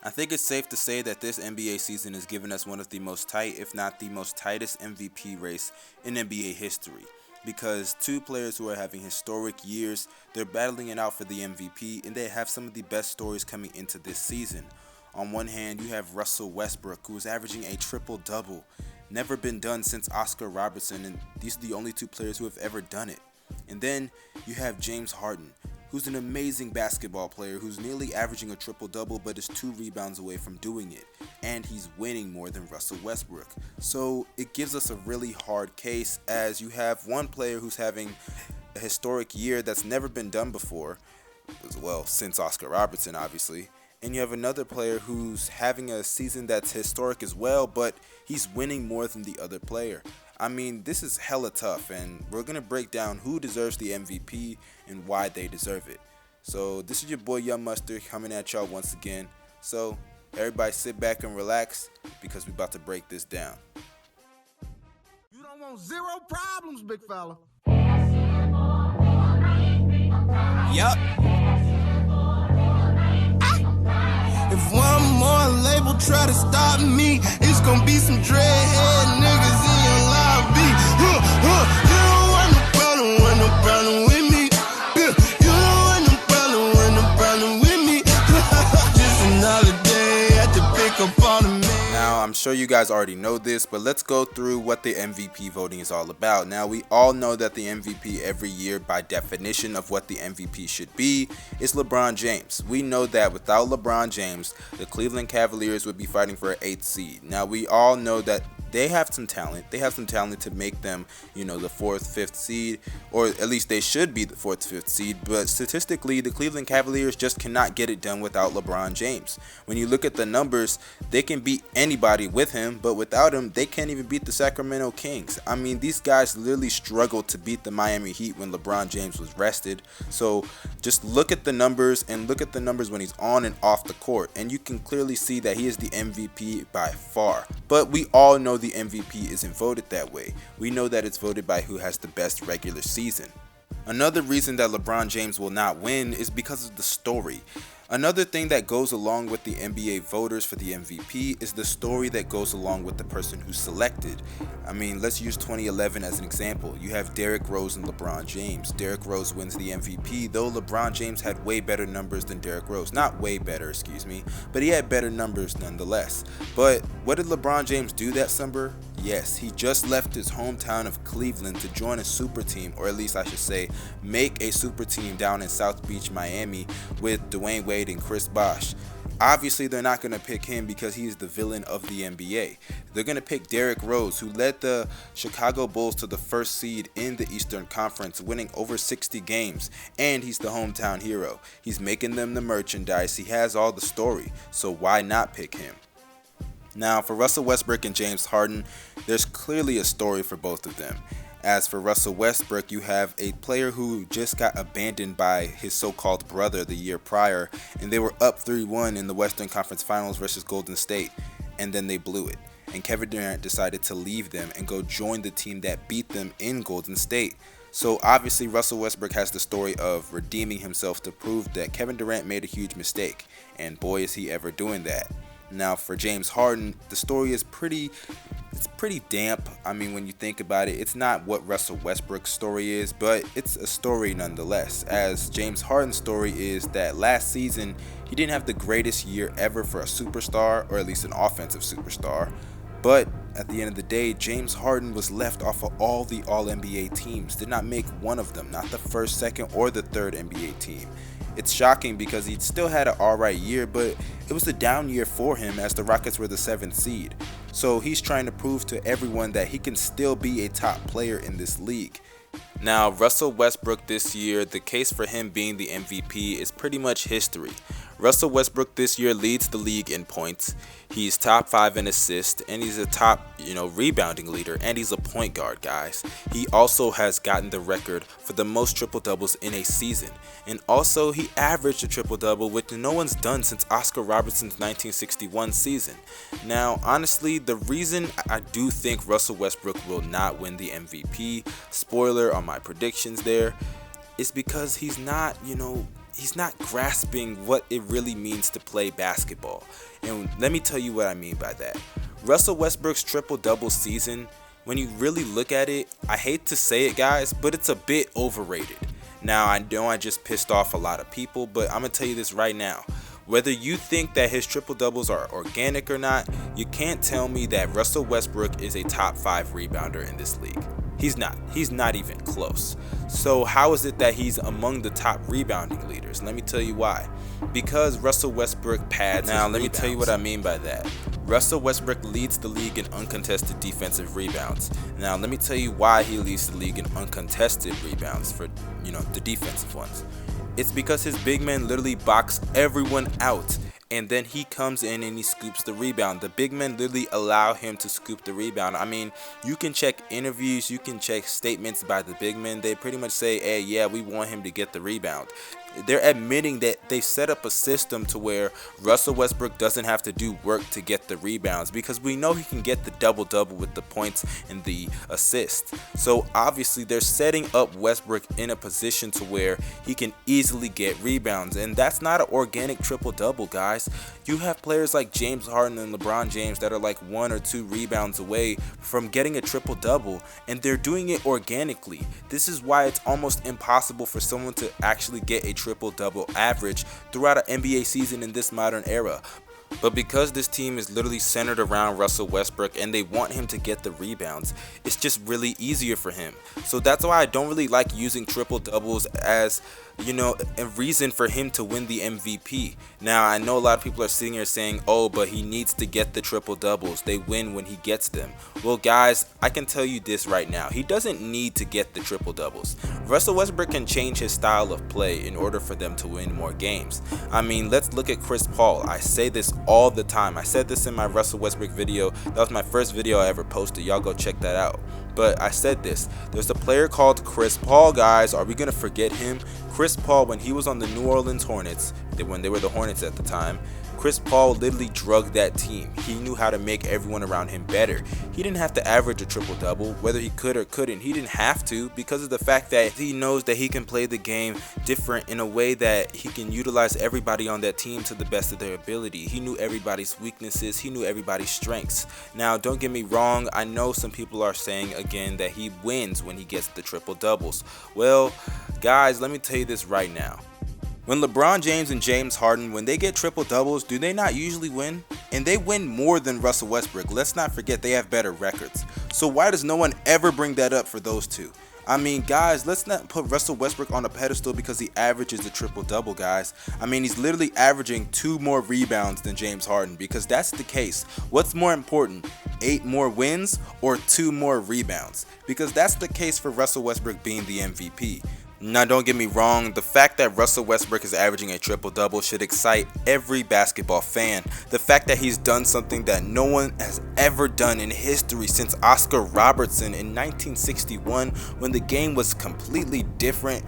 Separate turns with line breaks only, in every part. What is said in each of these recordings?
I think it's safe to say that this NBA season has given us one of the most tight, if not the most tightest MVP race in NBA history. Because two players who are having historic years, they're battling it out for the MVP, and they have some of the best stories coming into this season. On one hand, you have Russell Westbrook, who is averaging a triple-double. Never been done since Oscar Robertson, and these are the only two players who have ever done it. And then you have James Harden, who's an amazing basketball player who's nearly averaging a triple-double but is 2 rebounds away from doing it. And he's winning more than Russell Westbrook. So it gives us a really hard case, as you have one player who's having a historic year that's never been done before, well, since Oscar Robertson obviously. And you have another player who's having a season that's historic as well, but he's winning more than the other player. I mean, this is hella tough, and we're going to break down who deserves the MVP and why they deserve it. So this is your boy Young Mustard coming at y'all once again. So everybody sit back and relax, because we're about to break this down.
You don't want zero problems, big fella.
Yup. If one more label try to stop me, it's gonna be some dreadhead niggas in your lobby. You don't want no problem with me. You don't want no problem with me. Just another day at the pickup on the man.
Now, I'm sure you guys already know this, but let's go through what the MVP voting is all about. Now, we all know that the MVP every year, by definition of what the MVP should be, is LeBron James. We know that without LeBron James, the Cleveland Cavaliers would be fighting for an 8th seed. Now, we all know that they have some talent. They have some talent to make them, the 4th, 5th seed, or at least they should be the 4th, 5th seed. But statistically, the Cleveland Cavaliers just cannot get it done without LeBron James. When you look at the numbers, they can beat anybody with him, but without him, they can't even beat the Sacramento Kings. I mean, these guys literally struggled to beat the Miami Heat when LeBron James was rested. So just look at the numbers, and look at the numbers when he's on and off the court, and you can clearly see that he is the MVP by far. But we all know the MVP isn't voted that way. We know that it's voted by who has the best regular season. Another reason that LeBron James will not win is because of the story. Another thing that goes along with the NBA voters for the MVP is the story that goes along with the person who's selected. I mean, let's use 2011 as an example. You have Derrick Rose and LeBron James. Derrick Rose wins the MVP, though LeBron James had way better numbers than Derrick Rose. Not way better, but he had better numbers nonetheless. But what did LeBron James do that summer? Yes, he just left his hometown of Cleveland to join a super team, or at least I should say, make a super team down in South Beach, Miami, with Dwayne Wade and Chris Bosh. Obviously, they're not going to pick him because he's the villain of the NBA. They're going to pick Derrick Rose, who led the Chicago Bulls to the 1st seed in the Eastern Conference, winning over 60 games, and he's the hometown hero. He's making them the merchandise. He has all the story, so why not pick him? Now, for Russell Westbrook and James Harden, there's clearly a story for both of them. As for Russell Westbrook, you have a player who just got abandoned by his so-called brother the year prior, and they were up 3-1 in the Western Conference Finals versus Golden State, and then they blew it. And Kevin Durant decided to leave them and go join the team that beat them in Golden State. So obviously Russell Westbrook has the story of redeeming himself to prove that Kevin Durant made a huge mistake, and boy is he ever doing that. Now for James Harden, the story is pretty damp. I mean, when you think about it, it's not what Russell Westbrook's story is, but it's a story nonetheless. As James Harden's story is that last season, he didn't have the greatest year ever for a superstar, or at least an offensive superstar. But at the end of the day, James Harden was left off of all the All-NBA teams, did not make one of them, not the 1st, 2nd, or the 3rd NBA team. It's shocking because he still had an alright year, but it was a down year for him as the Rockets were the 7th seed. So he's trying to prove to everyone that he can still be a top player in this league. Now, Russell Westbrook this year, the case for him being the MVP is pretty much history. Russell Westbrook this year leads the league in points. He's top 5 in assists, and he's a top, rebounding leader, and he's a point guard, guys. He also has gotten the record for the most triple-doubles in a season, and also he averaged a triple-double, which no one's done since Oscar Robertson's 1961 season. Now, honestly, the reason I do think Russell Westbrook will not win the MVP, spoiler on my predictions there, is because he's not, grasping what it really means to play basketball. And let me tell you what I mean by that. Russell Westbrook's triple-double season, when you really look at it, I hate to say it, guys, but it's a bit overrated. Now, I know I just pissed off a lot of people, but I'm going to tell you this right now. Whether you think that his triple-doubles are organic or not, you can't tell me that Russell Westbrook is a top 5 rebounder in this league. He's not. He's not even close. So how is it that he's among the top rebounding leaders? Let me tell you why. Because Russell Westbrook pads. Now, let me tell you what I mean by that. Russell Westbrook leads the league in uncontested defensive rebounds. Now, let me tell you why he leads the league in uncontested rebounds for, the defensive ones. It's because his big men literally box everyone out, and then he comes in and he scoops the rebound. The big men literally allow him to scoop the rebound. I mean, you can check interviews, you can check statements by the big men. They pretty much say, hey, yeah, we want him to get the rebound. They're admitting that they set up a system to where Russell Westbrook doesn't have to do work to get the rebounds, because we know he can get the double-double with the points and the assists. So obviously they're setting up Westbrook in a position to where he can easily get rebounds, and that's not an organic triple-double, guys. You have players like James Harden and LeBron James that are like 1 or 2 rebounds away from getting a triple-double, and they're doing it organically. This is why it's almost impossible for someone to actually get a triple-double average throughout an NBA season in this modern era. But because this team is literally centered around Russell Westbrook and they want him to get the rebounds, it's just really easier for him. So that's why I don't really like using triple doubles as a reason for him to win the MVP. Now, I know a lot of people are sitting here saying, oh, but he needs to get the triple doubles. They win when he gets them. Well, guys, I can tell you this right now. He doesn't need to get the triple doubles. Russell Westbrook can change his style of play in order for them to win more games. I mean, let's look at Chris Paul. I say this all the time. I said this in my Russell Westbrook video. That was my first video I ever posted. Y'all go check that out. But I said this. There's a player called Chris Paul, guys. Are we going to forget him? Chris Paul, when he was on the New Orleans Hornets, when they were the Hornets at the time, Chris Paul literally drugged that team. He knew how to make everyone around him better. He didn't have to average a triple-double, whether he could or couldn't. He didn't have to, because of the fact that he knows that he can play the game different in a way that he can utilize everybody on that team to the best of their ability. He knew everybody's weaknesses. He knew everybody's strengths. Now, don't get me wrong. I know some people are saying, again, that he wins when he gets the triple-doubles. Well, guys, let me tell you this right now. When LeBron James and James Harden, when they get triple doubles, do they not usually win? And they win more than Russell Westbrook. Let's not forget they have better records. So why does no one ever bring that up for those two? I mean, guys, let's not put Russell Westbrook on a pedestal because he averages a triple-double, guys. I mean, he's literally averaging 2 more rebounds than James Harden, because that's the case. What's more important, 8 more wins or 2 more rebounds? Because that's the case for Russell Westbrook being the MVP. Now, don't get me wrong, the fact that Russell Westbrook is averaging a triple-double should excite every basketball fan. The fact that he's done something that no one has ever done in history since Oscar Robertson in 1961, when the game was completely different,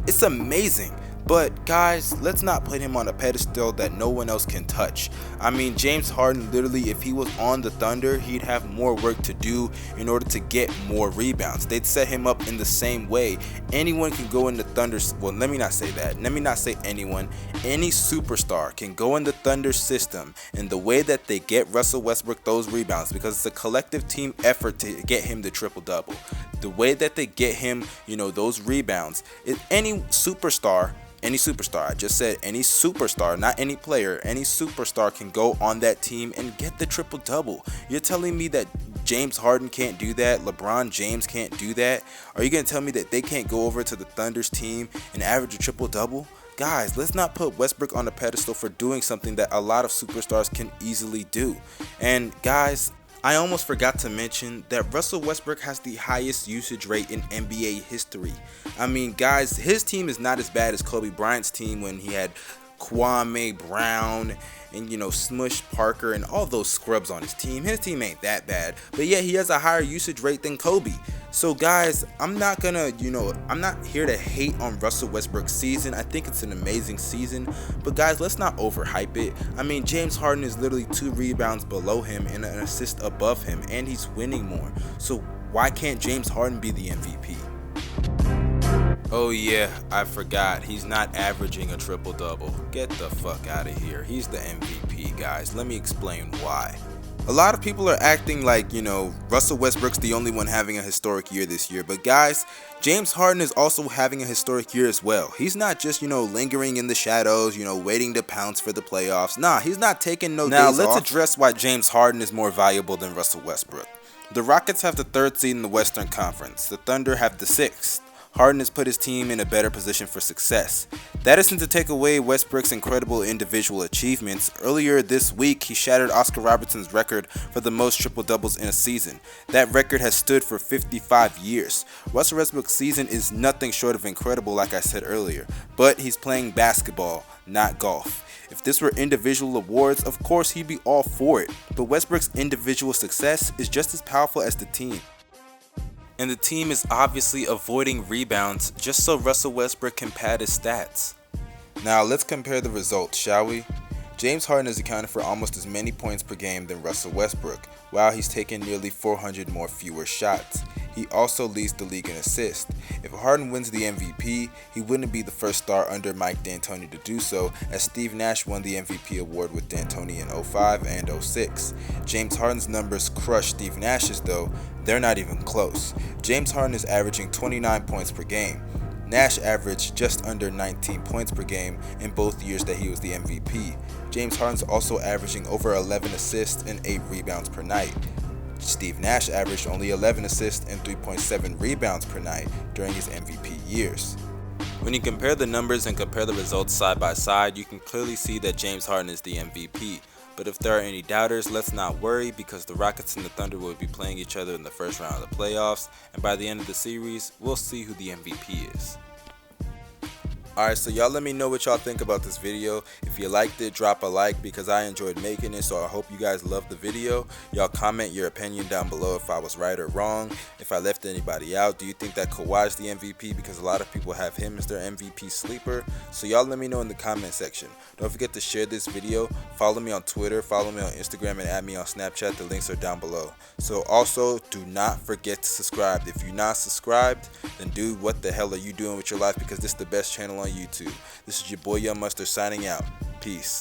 it's amazing. But guys, let's not put him on a pedestal that no one else can touch. I mean, James Harden, literally, if he was on the Thunder, he'd have more work to do in order to get more rebounds. They'd set him up in the same way. Anyone can go in the Thunder. Well, let me not say that. Let me not say anyone. Any superstar can go in the Thunder system, and the way that they get Russell Westbrook those rebounds, because it's a collective team effort to get him the triple-double. The way that they get him, those rebounds, is any superstar, I just said any superstar, not any player, any superstar can go on that team and get the triple-double. You're telling me that James Harden can't do that? LeBron James can't do that? Are you going to tell me that they can't go over to the Thunder's team and average a triple-double? Guys, let's not put Westbrook on a pedestal for doing something that a lot of superstars can easily do. And guys, I almost forgot to mention that Russell Westbrook has the highest usage rate in NBA history. I mean, guys, his team is not as bad as Kobe Bryant's team when he had Kwame Brown and, Smush Parker and all those scrubs on his team. His team ain't that bad, but yeah, he has a higher usage rate than Kobe. So guys, I'm not gonna, I'm not here to hate on Russell Westbrook's season. I think it's an amazing season, but guys, let's not overhype it. I mean, James Harden is literally 2 rebounds below him and an assist above him, and he's winning more. So why can't James Harden be the MVP? Oh yeah, I forgot. He's not averaging a triple-double. Get the fuck out of here. He's the MVP, guys. Let me explain why. A lot of people are acting like, Russell Westbrook's the only one having a historic year this year. But guys, James Harden is also having a historic year as well. He's not just, lingering in the shadows, waiting to pounce for the playoffs. Nah, he's not taking no days off. Now, let's address why James Harden is more valuable than Russell Westbrook. The Rockets have the 3rd seed in the Western Conference. The Thunder have the 6th. Harden has put his team in a better position for success. That isn't to take away Westbrook's incredible individual achievements. Earlier this week, he shattered Oscar Robertson's record for the most triple-doubles in a season. That record has stood for 55 years. Russell Westbrook's season is nothing short of incredible, like I said earlier, but he's playing basketball, not golf. If this were individual awards, of course he'd be all for it, but Westbrook's individual success is just as powerful as the team. And the team is obviously avoiding rebounds just so Russell Westbrook can pad his stats. Now let's compare the results, shall we? James Harden has accounted for almost as many points per game than Russell Westbrook, while he's taken nearly 400 fewer shots. He also leads the league in assists. If Harden wins the MVP, he wouldn't be the first star under Mike D'Antoni to do so, as Steve Nash won the MVP award with D'Antoni in 05 and 06. James Harden's numbers crush Steve Nash's though. They're not even close. James Harden is averaging 29 points per game. Nash averaged just under 19 points per game in both years that he was the MVP. James Harden's also averaging over 11 assists and 8 rebounds per night. Steve Nash averaged only 11 assists and 3.7 rebounds per night during his MVP years. When you compare the numbers and compare the results side by side, you can clearly see that James Harden is the MVP. But if there are any doubters, let's not worry, because the Rockets and the Thunder will be playing each other in the first round of the playoffs, and by the end of the series, we'll see who the MVP is. Alright, so y'all let me know what y'all think about this video. If you liked it, drop a like because I enjoyed making it, so I hope you guys loved the video. Y'all comment your opinion down below if I was right or wrong. If I left anybody out, do you think that Kawhi's the MVP? Because a lot of people have him as their MVP sleeper. So y'all let me know in the comment section. Don't forget to share this video. Follow me on Twitter, follow me on Instagram, and add me on Snapchat. The links are down below. So also, do not forget to subscribe. If you're not subscribed, then dude, what the hell are you doing with your life? Because this is the best channel on YouTube. This is your boy Young Mustard signing out. Peace.